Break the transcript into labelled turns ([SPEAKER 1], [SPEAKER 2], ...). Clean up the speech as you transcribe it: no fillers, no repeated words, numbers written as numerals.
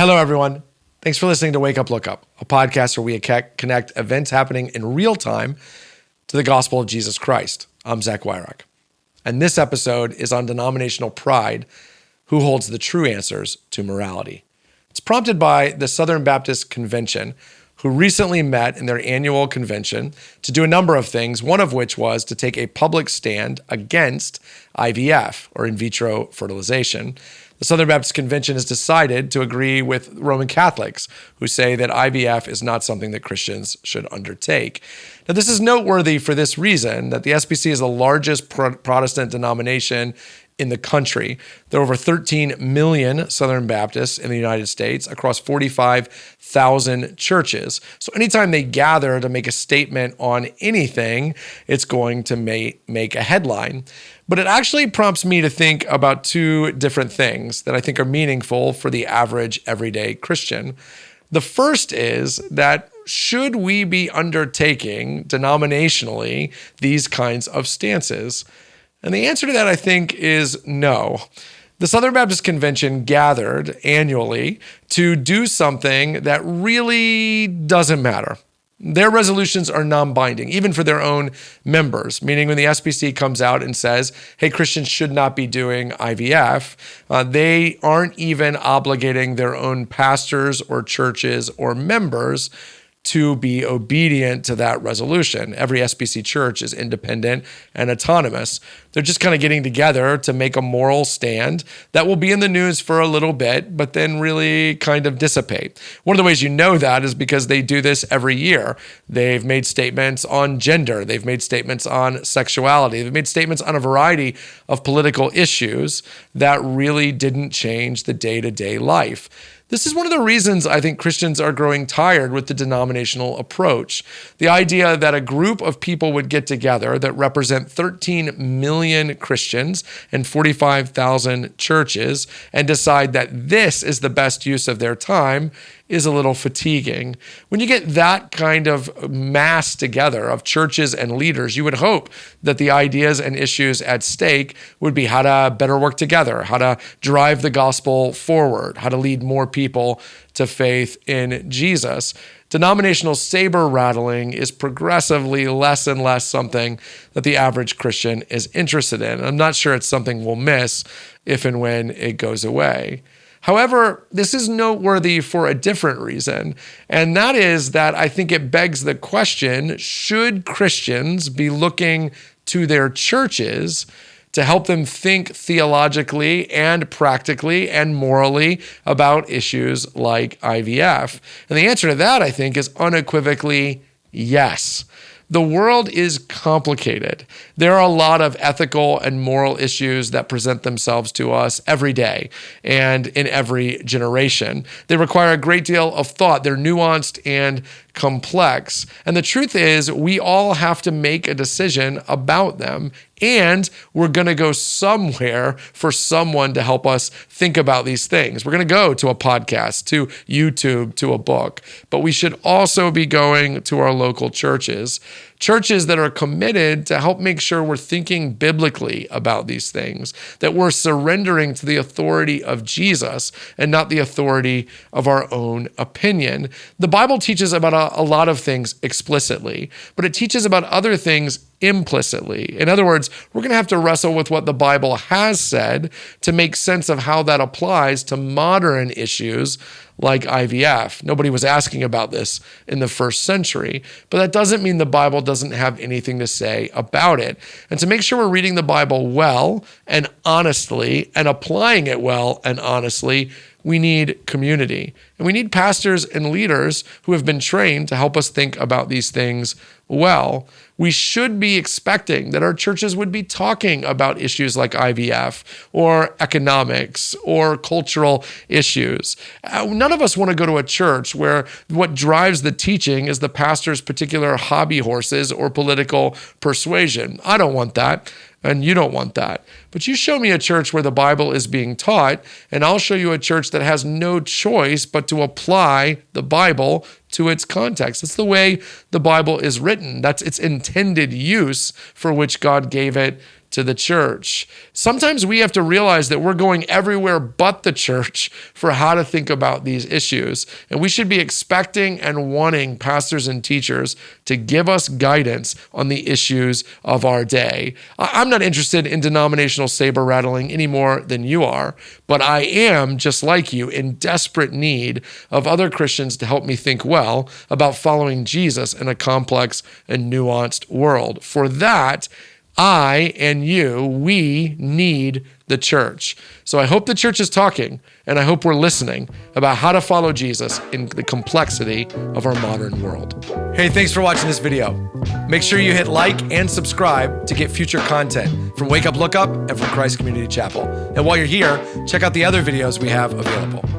[SPEAKER 1] Hello, everyone. Thanks for listening to Wake Up, Look Up, a podcast where we connect events happening in real time to the gospel of Jesus Christ. I'm Zach Wyrock. And this episode is on denominational pride, who holds the true answers to morality. It's prompted by the Southern Baptist Convention, who recently met in their annual convention to do a number of things, one of which was to take a public stand against IVF, or in vitro fertilization. The Southern Baptist Convention has decided to agree with Roman Catholics who say that IVF is not something that Christians should undertake. Now, this is noteworthy for this reason, that the SBC is the largest Protestant denomination in the country. There are over 13 million Southern Baptists in the United States across 45,000 churches. So anytime they gather to make a statement on anything, it's going to make a headline. But it actually prompts me to think about two different things that I think are meaningful for the average everyday Christian. The first is that should we be undertaking denominationally these kinds of stances? And the answer to that, I think, is no. The Southern Baptist Convention gathered annually to do something that really doesn't matter. Their resolutions are non-binding, even for their own members, meaning when the SBC comes out and says, hey, Christians should not be doing IVF, they aren't even obligating their own pastors or churches or members to be obedient to that resolution. Every SBC church is independent and autonomous. They're just kind of getting together to make a moral stand that will be in the news for a little bit, but then really kind of dissipate. One of the ways you know that is because they do this every year. They've made statements on gender. They've made statements on sexuality. They've made statements on a variety of political issues that really didn't change the day-to-day life. This is one of the reasons I think Christians are growing tired with the denominational approach. The idea that a group of people would get together that represent 13 million Christians and 45,000 churches and decide that this is the best use of their time is a little fatiguing. When you get that kind of mass together of churches and leaders, you would hope that the ideas and issues at stake would be how to better work together, how to drive the gospel forward, how to lead more people to faith in Jesus. Denominational saber rattling is progressively less and less something that the average Christian is interested in. I'm not sure it's something we'll miss if and when it goes away. However, this is noteworthy for a different reason, and that is that I think it begs the question, should Christians be looking to their churches to help them think theologically and practically and morally about issues like IVF? And the answer to that, I think, is unequivocally yes. The world is complicated. There are a lot of ethical and moral issues that present themselves to us every day and in every generation. They require a great deal of thought. They're nuanced and complex. And the truth is, we all have to make a decision about them, and we're going to go somewhere for someone to help us think about these things. We're going to go to a podcast, to YouTube, to a book, but we should also be going to our local churches that are committed to help make sure we're thinking biblically about these things, that we're surrendering to the authority of Jesus and not the authority of our own opinion. The Bible teaches about a lot of things explicitly, but it teaches about other things implicitly. In other words, we're going to have to wrestle with what the Bible has said to make sense of how that applies to modern issues like IVF. Nobody was asking about this in the first century, but that doesn't mean the Bible doesn't have anything to say about it. And to make sure we're reading the Bible well and honestly and applying it well and honestly, we need community. And we need pastors and leaders who have been trained to help us think about these things well. We should be expecting that our churches would be talking about issues like IVF or economics or cultural issues. None of us want to go to a church where what drives the teaching is the pastor's particular hobby horses or political persuasion. I don't want that. And you don't want that. But you show me a church where the Bible is being taught, and I'll show you a church that has no choice but to apply the Bible to its context. That's the way the Bible is written. That's its intended use for which God gave it to the church. Sometimes we have to realize that we're going everywhere but the church for how to think about these issues. And we should be expecting and wanting pastors and teachers to give us guidance on the issues of our day. I'm not interested in denominational saber rattling any more than you are, but I am, just like you, in desperate need of other Christians to help me think well about following Jesus in a complex and nuanced world. For that, I and you, we need the church. So I hope the church is talking, and I hope we're listening about how to follow Jesus in the complexity of our modern world. Hey, thanks for watching this video. Make sure you hit like and subscribe to get future content from Wake Up Lookup and from Christ Community Chapel. And while you're here, check out the other videos we have available.